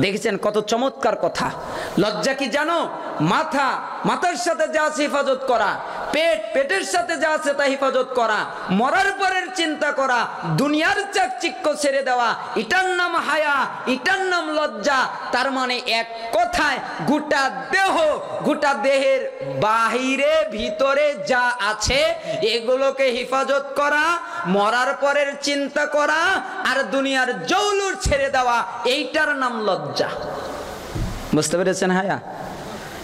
Speaker 1: দেখেছেন কত চমৎকার কথা। লজ্জা কি জানো? মাথা, মাথার সাথে যা আছে হেফাজত করা, পেট, পেটের সাথে যা আছে তা হেফাজত করা, মরার পরের চিন্তা করা, দুনিয়ার চাকচিক্য ছেড়ে দেওয়া, এটার নাম হায়া, এটার নাম লজ্জা। তার মানে এক কথায় গোটা দেহ, গোটা দেহের বাহিরে ভিতরে যা আছে এগুলোকে হেফাজত করা, মরার পরের চিন্তা করা, আর দুনিয়ার জৌলুস ছেড়ে দেওয়া, এইটার নাম লজ্জা। বুঝতে পেরেছেন? হায়া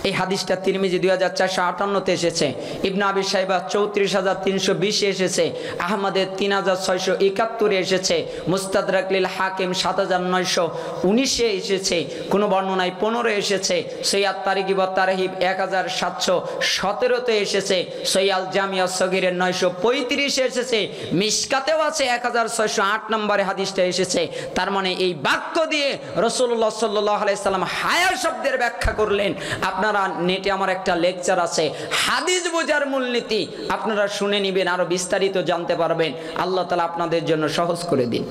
Speaker 1: এই হাদিসটা তিরমিজি 2458-তে এসেছে, ইবনে আবি শাইবা 34,320-এ এসেছে, আহমদের 3,671-এ এসেছে, মুস্তাদরাক লিল হাকিম 7,919-এ এসেছে, কোন বর্ণনায় 15 এসেছে, সৈয়াদ তারিগিব তারহিব 1,717-তে এসেছে, সৈয়াল জামিয়া সগীরের 935-এ এসেছে, মিশকাতেও আছে 1,608 নম্বরে হাদিসটা এসেছে। তার মানে এই বাক্য দিয়ে রাসূলুল্লাহ সাল্লাল্লাহু আলাইহি সাল্লাম হায়া শব্দের ব্যাখ্যা করলেন। আপনারা নেটে আমার একটা লেকচার আছে, হাদিস বোঝার মূলনীতি, আপনারা শুনে নিবেন, আরো বিস্তারিত জানতে পারবেন। আল্লাহ তাআলা আপনাদের জন্য সহজ করে দিন।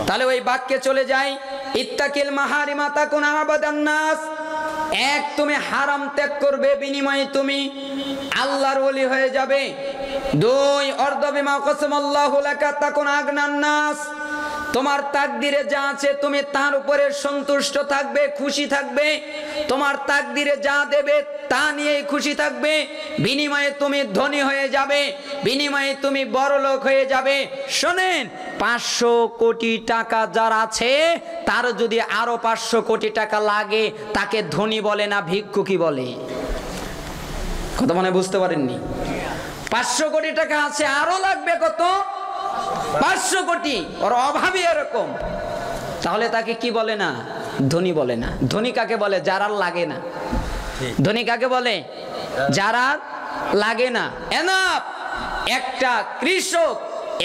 Speaker 1: তাহলে ওই বাক্যে চলে যাই, ইত্তাকিল মাহারিমা তাকুন আবাদান নাস। এক, তুমি হারাম ত্যাগ করবে, বিনিময়ে তুমি আল্লাহর ওলি হয়ে যাবে। দুই, অর্ধ বিমা কসমাল্লাহু লাকা তাকুন আগনান নাস। তোমার তাকদিরে যা আছে তুমি তার উপরে সন্তুষ্ট থাকবে, খুশি থাকবে, তোমার তাকদিরে যা দেবে তা নিয়েই খুশি থাকবে, বিনিময়ে তুমি ধনী হয়ে যাবে, বিনিময়ে তুমি বড়লোক হয়ে যাবে। শোনেন, 500 কোটি টাকা যার আছে তার যদি আরো 500 কোটি টাকা লাগে, তাকে ধনী বলে না, ভিক্ষুকই বলে। কথা মনে বুঝতে পারেননি? 500 কোটি টাকা আছে, আরো লাগবে কত? 500 কোটি। ওর অভাবই এরকম, তাহলে তাকে কি বলে না? ধনী বলে না। ধনী কাকে বলে? যারা লাগে না। ধনী কাকে বলে? যারা লাগে না। এনাফ। একটা কৃষক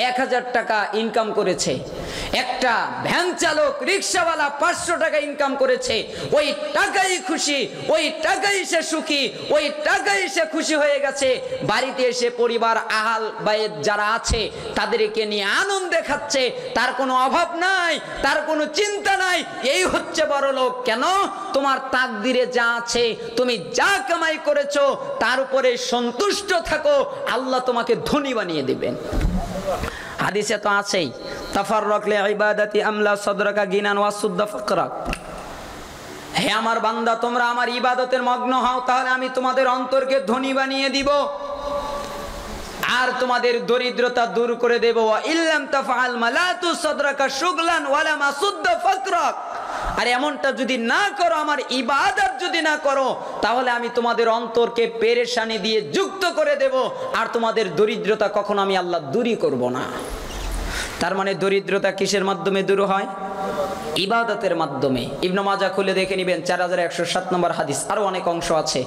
Speaker 1: 1000 টাকা ইনকাম করেছে, একটা ভ্যান চালক রিক্সাওয়ালা 500 টাকা ইনকাম করেছে, ওই টাকাই খুশি, ওই টাকাই সে সুখী, ওই টাকাই সে খুশি হয়ে গেছে। বাড়িতে এসে পরিবার আহাল বাইত যারা আছে তাদেরকে নিয়ে আনন্দে খাচ্ছে, তার কোনো অভাব নাই, তার কোনো চিন্তা নাই। এই হচ্ছে বড় লোক। কেন? তোমার তাকদিরে যা আছে, তুমি যা কামাই করেছো তার উপরে সন্তুষ্ট থাকো, আল্লাহ তোমাকে ধনী বানিয়ে দিবেন। হাদিসে তো আছেই, তাফাররাক লি ইবাদাতি আমলা সাদরাকা গিনান ওয়া সুদ্দা ফাকরাক। হে আমার বান্দা, তোমরা আমার ইবাদতের মগ্ন হও, তাহলে আমি তোমাদের অন্তরকে ধনী বানিয়ে দিব আর তোমাদের দরিদ্রতা দূর করে দেব। ওয়া ইল্লাম তাফআল মালাতু সাদরাকা শুগলান ওয়ালা মাসুদ্দা ফাকরাক। আর এমনটা যদি না করো, আমার ইবাদত যদি না করো, তাহলে আমি তোমাদের অন্তরকে পেরেশানি দিয়ে যুক্ত করে দেব আর তোমাদের দরিদ্রতা কখনো আমি আল্লাহ দূরই করব না। তার মানে দরিদ্রতা কিসের মাধ্যমে দূর হয়? ইবাদতের মাধ্যমে। ইবনে মাজাহ খুলে দেখে নেবেন, 4107 নম্বর হাদিস, আরো অনেক অংশ আছে।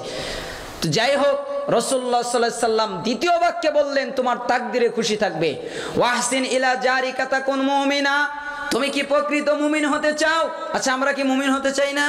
Speaker 1: তো যাই হোক, রাসূলুল্লাহ সাল্লাল্লাহু আলাইহি সাল্লাম দ্বিতীয় বাক্যে বললেন তোমার তাকদিরে খুশি থাকবে। ওয়াহসিন ইলা জারিকা তাকুন মুমিনা। তুমি কি প্রকৃত মুমিন হতে চাও? আচ্ছা, আমরা কি মুমিন হতে চাই না?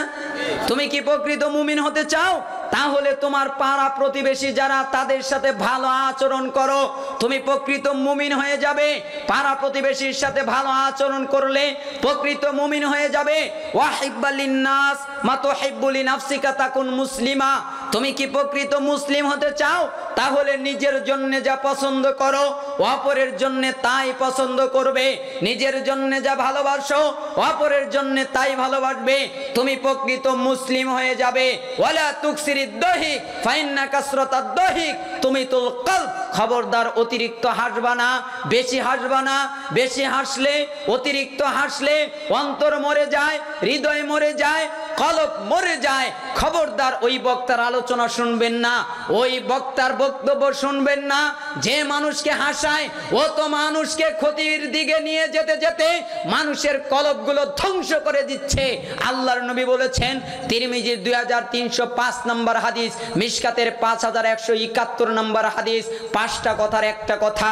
Speaker 1: তুমি কি প্রকৃত মুমিন হতে চাও? তাহলে তোমার পাড়া প্রতিবেশী যারা তাদের সাথে ভালো আচরণ করো, তুমি প্রকৃত মুমিন হয়ে যাবে। পাড়া প্রতিবেশীর সাথে ভালো আচরণ করলে প্রকৃত মুমিন হয়ে যাবে। ওয়াহিব্বালিন নাস মা তুহিব্বু লিনাফসিকা তাকুন মুসলিমা। তুমি কি প্রকৃত মুসলিম হতে চাও? তাহলে নিজের জন্য যা পছন্দ করো অপরের জন্য তাই পছন্দ করবে। নিজের জন্য যা ভালোবাসো অপরের জন্য তাই ভালোবাসবে। তুমি প্রকৃত মুসলিম হয়ে যাবে। ওয়ালা তুকসিরিদ দহিক ফাইন্না কাসরাতাদ দহিক তুমিতুল কলব। খবরদার অতিরিক্ত হাসবা না, বেশি হাসবা না। বেশি হাসলে, অতিরিক্ত হাসলে অন্তর মরে যায়, হৃদয় মরে যায়, কলব মরে যায়। খবরদার ওই বক্তার আলোচনা শুনবেন না, ওই বক্তার বক্তব্য শুনবেন না। যে মানুষকে হাসায় ও তো মানুষকে ক্ষতির দিকে নিয়ে যেতে যেতে মানুষের কলবগুলো ধ্বংস করে দিচ্ছে। আল্লাহর নবী বলেছেন, তিরমিজির 2305 নম্বর হাদিস, মিশকাতের 5171 নম্বর হাদিস, 5টা কথার একটা কথা।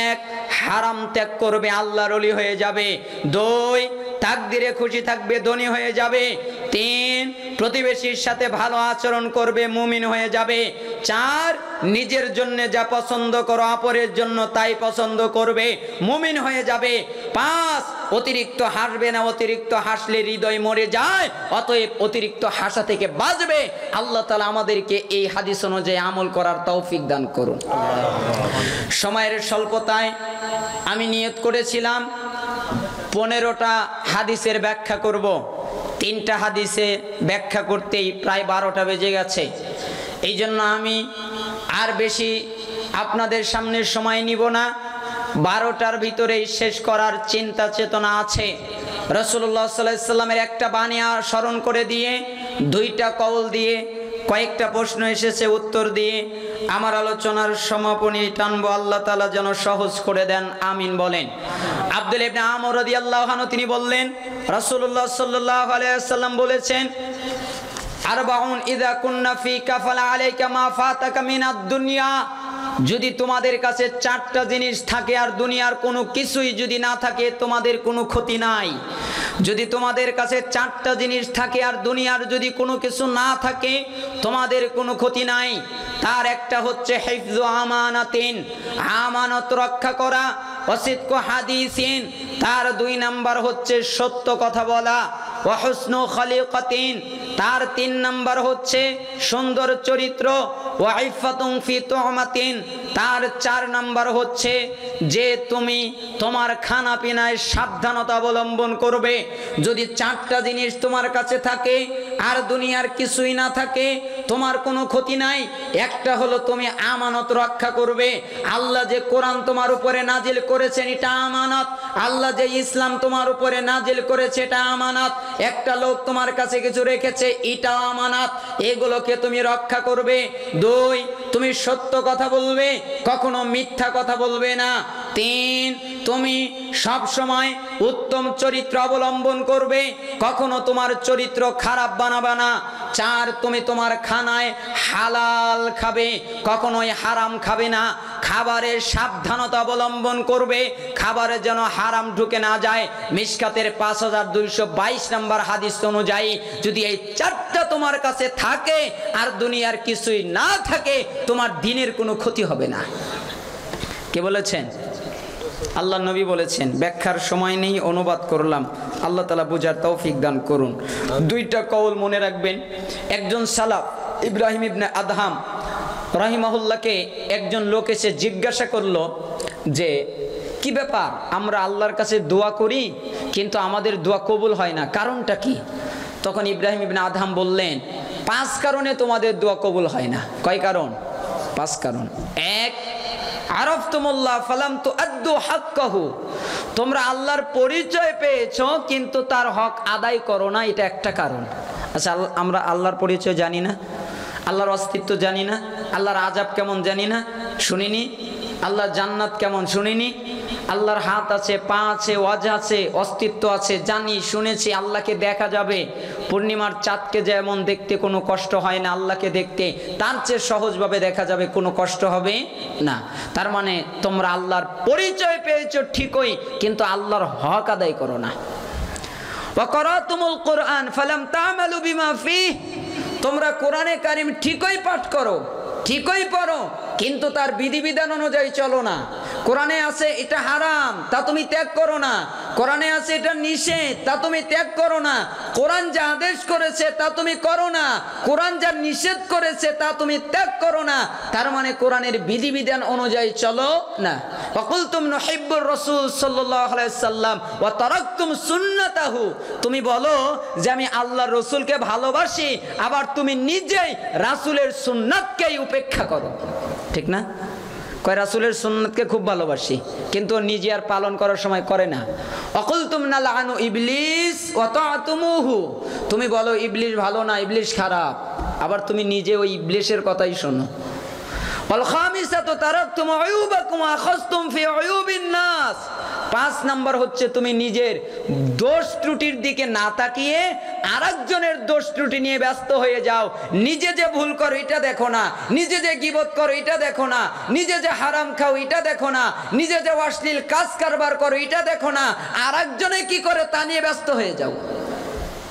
Speaker 1: 1, হারাম ত্যাগ করবে, আল্লাহর ওলি হয়ে যাবে। 2, তাকদিরে খুশি থাকবে, ধনী হয়ে যাবে। 3, প্রতিবেশীর সাথে ভালো আচরণ করবে, মুমিন হয়ে যাবে। 4, নিজের জন্য যা পছন্দ করো অপরের জন্য তাই পছন্দ করবে, মুমিন হয়ে যাবে। 5, অতিরিক্ত হাসবে না, অতিরিক্ত হাসলে হৃদয় মরে যায়। অতএব অতিরিক্ত হাসা থেকে বাঁচবে। আল্লাহ তাআলা আমাদেরকে এই হাদিস অনুযায়ী আমল করার তৌফিক দান করুন। সময়ের স্বল্পতায় আমি নিয়ত করেছিলাম 15টা হাদিসের ব্যাখ্যা করব। 3টা হাদিসে ব্যাখ্যা করতেই প্রায় 12টা বেজে গেছে। এই জন্য আমি আর বেশি আপনাদের সামনে সময় নিব না। 12টার ভিতরেই শেষ করার চিন্তা চেতনা আছে। রাসূলুল্লাহ সাল্লাল্লাহু আলাইহি সাল্লামের একটা বাণী স্মরণ করে দিয়ে, 2টা কওল দিয়ে, কয়েকটা প্রশ্ন এসেছে উত্তর দিয়ে আমার আলোচনার সমাপনী টানবো। আল্লাহ তাআলা যেন সহজ করে দেন, আমিন বলেন। আব্দুল্লাহ ইবনে আমর রাদিয়াল্লাহু আনহু তিনি বললেন, রাসূলুল্লাহ সাল্লাল্লাহু আলাইহি ওয়াসাল্লাম বলেছেন, আরবাউন ইযা কুন্না ফিকা ফালা আলাইকা মা ফাতাকা মিনাদ দুনিয়া। যদি তোমাদের কাছে 4টা জিনিস থাকে আর দুনিয়ার কোনো কিছুই যদি না থাকে, তোমাদের কোনো ক্ষতি নাই। যদি তোমাদের কাছে 4টা জিনিস থাকে আর দুনিয়ার যদি কোনো কিছু না থাকে, তোমাদের কোনো ক্ষতি নাই। তার একটা হচ্ছে হিফযু আমানাতিন, আমানত রক্ষা করা, ওয়াসিদকু হাদিসিন, তার 2 নাম্বার হচ্ছে সত্য কথা বলা, ওয়া হুসনু খলিকাতিন, তার 3 নাম্বার হচ্ছে সুন্দর চরিত্র, ওয়া ইফাতুন ফি তুহমাতিন, তার 4 নাম্বার হচ্ছে যে তুমি তোমার খানা পিনায় সাবধানতা অবলম্বন করবে। যদি 4টা জিনিস তোমার কাছে থাকে আর দুনিয়ার কিছুই না থাকে, তোমার কোনো ক্ষতি নাই। একটা হলো তুমি আমানত রক্ষা করবে। আল্লাহ যে কোরআন তোমার উপরে নাজিল করেছেন এটা আমানত। আল্লাহ যে ইসলাম তোমার উপরে নাজিল করেছে এটা আমানত। একটা লোক তোমার কাছে কিছু রেখেছে, এটা আমানত, এগুলোকে তুমি রক্ষা করবে। 2, তুমি সত্য কথা বলবে, কখনো মিথ্যা কথা বলবে না। 3, তুমি সব সময় উত্তম চরিত্র অবলম্বন করবে, কখনো তোমার চরিত্র খারাপ বানাবে না। 4, তুমি তোমার খানায় হালাল খাবে, কখনোই হারাম খাবে না। খাবারের সাবধানতা অবলম্বন করবে, খাবারে যেন হারাম ঢুকে না যায়। মিশকাতের 5222 নম্বর হাদিস অনুযায়ী যদি এই 4টা তোমার কাছে থাকে আর দুনিয়ার কিছুই না থাকে, তোমার দিনের কোনো ক্ষতি হবে না। কে বলেছেন? আল্লাহ নবী বলেছেন। ব্যাখ্যার সময় নেই, অনুবাদ করলাম। আল্লাহ তাআলা বুঝার তৌফিক দান করুন। 2টা কওল মনে রাখবেন। একজন সালাফ ইব্রাহিম ইবনে আদহাম রাহিমাহুল্লাহকে একজন লোক এসে জিজ্ঞাসা করলো যে কি ব্যাপার, আমরা আল্লাহর কাছে দোয়া করি কিন্তু আমাদের দোয়া কবুল হয় না, কারণটা কি? তখন ইব্রাহিম ইবনে আদহাম বললেন, 5 কারণে তোমাদের দোয়া কবুল হয় না। কয় কারণ? 5 কারণ। 1, আরাফতুমুল্লাহ ফালাম তুআদ্দু হাক্কাহু, তোমরা আল্লাহর পরিচয় পেয়েছো কিন্তু তার হক আদায় করো না, এটা একটা কারণ। আচ্ছা, আমরা আল্লাহর পরিচয় জানি না, আল্লাহর অস্তিত্ব জানি না, আল্লাহর আযাব কেমন জানি না, শুনিনি। আল্লাহর জান্নাত কেমন শুনিনি। আল্লাহর হাত আছে, পা আছে, ওয়াজ আছে, অস্তিত্ব আছে, জানি, শুনেছি। আল্লাহকে দেখা যাবে, পূর্ণিমার চাঁদকে যেমন দেখতে কোনো কষ্ট হয় না, আল্লাহকে দেখতে তার চেয়ে সহজভাবে দেখা যাবে, কোনো কষ্ট হবে না। তার মানে তোমরা আল্লাহর পরিচয় পেয়েছো ঠিকই, কিন্তু আল্লাহর হক আদায় করো না। ওয়া করাতুমুল কুরআন ফালাম তা'মালু বিমা ফিহি, তোমরা কোরআনে কারিম ঠিকই পাঠ করো, ঠিকই পড়ো, কিন্তু তার বিধিবিধান অনুযায়ী চলো না। কোরআনে আছে এটা হারাম, তা তুমি ত্যাগ করো না। কোরআনে আছে এটা নিষেধ, তা তুমি ত্যাগ করো না। কোরআন যা আদেশ করেছে তা তুমি করো না, কোরআন যা নিষেধ করেছে তা তুমি ত্যাগ করো না। তার মানে কোরআনের বিধিবিধান অনুযায়ী চলো না। ওয়াকুলতুম নুহিব্বুর রাসূল সাল্লাল্লাহু আলাইহি সাল্লাম ওয়া তারাকতুম সুন্নাতাহু, তুমি বলো যে আমি আল্লাহর রাসূলকে ভালোবাসি, আবার তুমি নিজেই রাসূলের সুন্নাতকেই উপেক্ষা করো। ঠিক না? কয় রাসূলের সুন্নাতকে খুব ভালোবাসি, কিন্তু নিজে আর পালন করার সময় করে না। অকুলতুম নালানু ইবলিস ওয়া তাআতুমুহু, তুমি বলো ইবলিস ভালো না, ইবলিস খারাপ, আবার তুমি নিজে ওই ইবলিসের কথাই শোনো। ওয়াল খামিসাতু তারাকতুম উয়ুবাকুম ওয়া আখাযতুম ফি উয়ুবিন নাস, 5 নাম্বার হচ্ছে তুমি নিজের দোষ ত্রুটির দিকে না তাকিয়ে আরেকজনের দোষ ত্রুটি নিয়ে ব্যস্ত হয়ে যাও। নিজে যে ভুল করো এটা দেখো না, নিজে যে গীবত করো এটা দেখো না, নিজে যে হারাম খাও এটা দেখো না, নিজে যে অশ্লীল কাজ কারবার করো এটা দেখো না, আরেকজনে কি করে তা নিয়ে ব্যস্ত হয়ে যাও।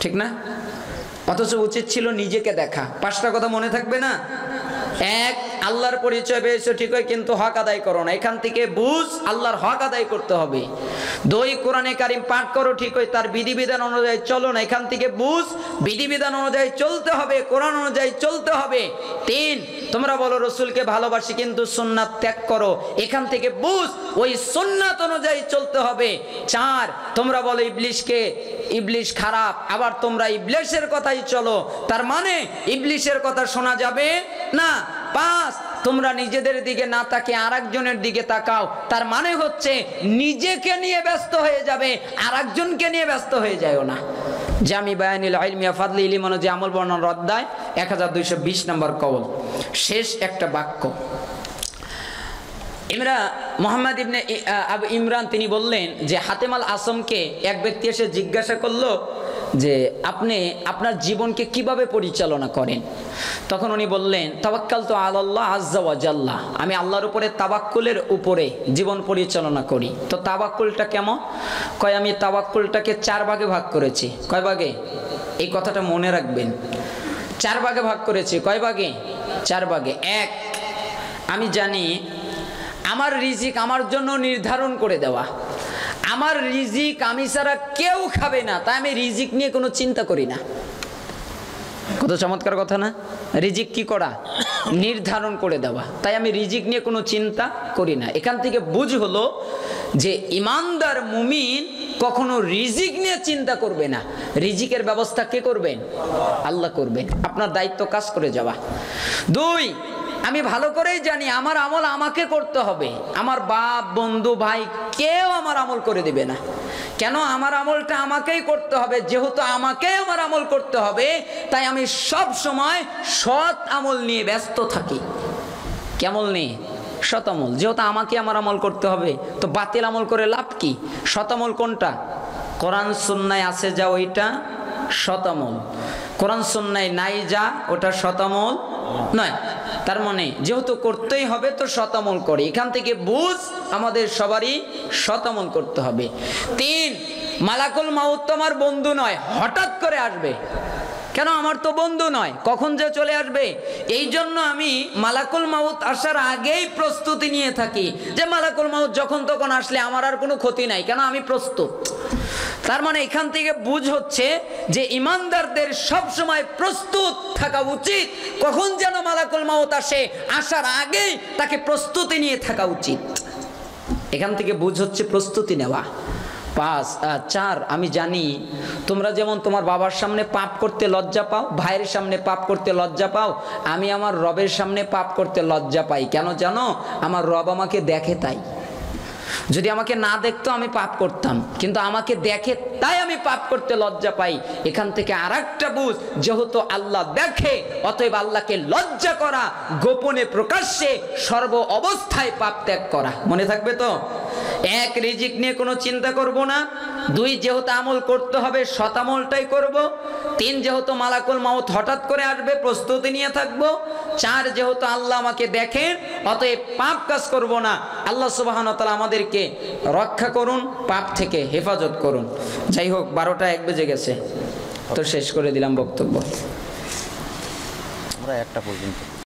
Speaker 1: ঠিক না? অথচ উচিত ছিল নিজেকে দেখা। 5টা কথা মনে থাকবে না? 1, আল্লাহর পরিচয় পেয়েছো ঠিকই, কিন্তু হক আদায় করো না। এখান থেকে বুঝ আল্লাহর হক আদায় করতে হবে। 2, কোরআনে কারিম পাঠ করো ঠিকই, তার বিধিবিধান অনুযায়ী চলো না। এখান থেকে বুঝ বিধিবিধান অনুযায়ী চলতে হবে, কোরআন অনুযায়ী চলতে হবে। 3, তোমরা বলো রাসূলকে ভালোবাসি কিন্তু সুন্নাত ত্যাগ করো। এখান থেকে বুঝ ওই সুন্নাত অনুযায়ী চলতে হবে। 4, তোমরা বলো ইবলিস খারাপ, আবার তোমরা ইবলিসের কথাই চলো, তার মানে ইবলিসের কথা শোনা যাবে না। 5, তোমরা নিজেদের দিকে না তাকিয়ে আরেকজনের দিকে তাকাও, তার মানে হচ্ছে নিজেকে নিয়ে ব্যস্ত হয়ে যাবে, আরেকজনকে নিয়ে ব্যস্ত হয়ে যায়ও না। জামি বায়ানিল ইলমি ওয়া ফাদলিল ইমান যে আমল বর্ণনার অধ্যায় 1220 নম্বর কওল, শেষ একটা বাক্য। মোহাম্মদ ইবনে আবু ইমরান তিনি বললেন যে হাতেম আল আসমকে এক ব্যক্তি এসে জিজ্ঞাসা করলো যে আপনি আপনার জীবনকে কিভাবে পরিচালনা করেন। তখন উনি বললেন তাওয়াক্কালতু আলাল্লাহ আযজা ওয়া জাল্লা, আমি আল্লাহর উপরে তাওয়াক্কুলের উপরে জীবন পরিচালনা করি। তো তাওয়াক্কুলটা কেমন? কয় আমি তাওয়াক্কুলটাকে 4 ভাগে ভাগ করেছি। কয় ভাগে? এই কথাটা মনে রাখবেন। 4 ভাগে ভাগ করেছি। কয় ভাগে? 4 ভাগে। 1, আমি জানি আমার রিজিক আমার জন্য নির্ধারণ করে দেওয়া, আমার রিজিক আমি ছাড়া কেউ খাবে না, তাই আমি রিজিক নিয়ে কোনো চিন্তা করি না। কত চমৎকার কথা না? রিজিক কি করা? নির্ধারণ করে দেওয়া, তাই আমি রিজিক নিয়ে কোনো চিন্তা করি না। এখান থেকে বুঝ হলো যে ইমানদার মুমিন কখনো রিজিক নিয়ে চিন্তা করবে না। রিজিকের ব্যবস্থা কে করবেন? আল্লাহ করবেন। আপনার দায়িত্ব কাজ করে যাওয়া। 2, আমি ভালো করেই জানি আমার আমল আমাকে করতে হবে, আমার বাপ বন্ধু ভাই কেউ আমার আমল করে দিবে না। কেন? আমার আমলটা আমাকেই করতে হবে। যেহেতু আমাকেই আমার আমল করতে হবে, তাই আমি সব সময় সৎ আমল নিয়ে ব্যস্ত থাকি। কেমন নেই? সৎ আমল। যেহেতু আমাকে আমার আমল করতে হবে, তো বাতিল আমল করে লাভ কি? সৎ আমল কোনটা? কোরআন সুন্নায় আছে যা ওইটা সৎ আমল, কোরআন সুন্নায় নাই যা ওটা সৎ আমল নয়। তার মানে যেহেতু করতেই হবে তো সৎ আমল করে। এখান থেকে বুঝ আমাদের সবারই সৎ আমল করতে হবে। 3, মালাকুল মাউত তো আমার বন্ধু নয়, হঠাৎ করে আসবে। কেন? আমার তো বন্ধু নয়, কখন যে চলে আসবে। এই জন্য আমি মালাকুল মাউত আসার আগেই প্রস্তুতি নিয়ে থাকি যে মালাকুল মাউত যখন তখন আসলে আমার আর কোনো ক্ষতি নাই, কেন আমি প্রস্তুত। তার মানে এখান থেকে বুঝ হচ্ছে যে ইমানদারদের সব সময় প্রস্তুত থাকা উচিত। কখন যেন মালাকুল মাউত আসে, আসার আগেই তাকে প্রস্তুতি নিয়ে থাকা উচিত। এখান থেকে বুঝ হচ্ছে প্রস্তুতি নেওয়া। 4, আমি জানি তোমরা যেমন তোমার বাবার সামনে পাপ করতে লজ্জা পাও, ভাইয়ের সামনে পাপ করতে লজ্জা পাও, আমি আমার রবের সামনে পাপ করতে লজ্জা পাই। কেন জানো? আমার রব আমাকে দেখে তাই। যদি আমাকে না দেখতো আমি পাপ করতাম, কিন্তু আমাকে দেখে তাই আমি পাপ করতে লজ্জা পাই। এখান থেকে আরেকটা বুঝ, যেহেতু আল্লাহ দেখে অতএব আল্লাহকে লজ্জা করা, গোপনে প্রকাশ্যে সর্ব অবস্থায় পাপ ত্যাগ করা। মনে থাকবে তো? 1, রিজিক নিয়ে কোনো চিন্তা করব না। 2, যেহেতু আমল করতে হবে সৎ আমলটাই করব। 3, যেহেতু মালাকুল মাউত হঠাৎ করে আসবে প্রস্তুতি নিয়ে থাকব। 4, যেহেতু আল্লাহ আমাকে দেখেন অতএব পাপ কাজ করব না। আল্লাহ সুবহানাহু ওয়া তাআলা আমাদেরকে রক্ষা করুন, পাপ থেকে হেফাজত করুন। যাই হোক, 12টা 1 বেজে গেছে, তো শেষ করে দিলাম বক্তব্য।
Speaker 2: আমরা 1টা পর্যন্ত।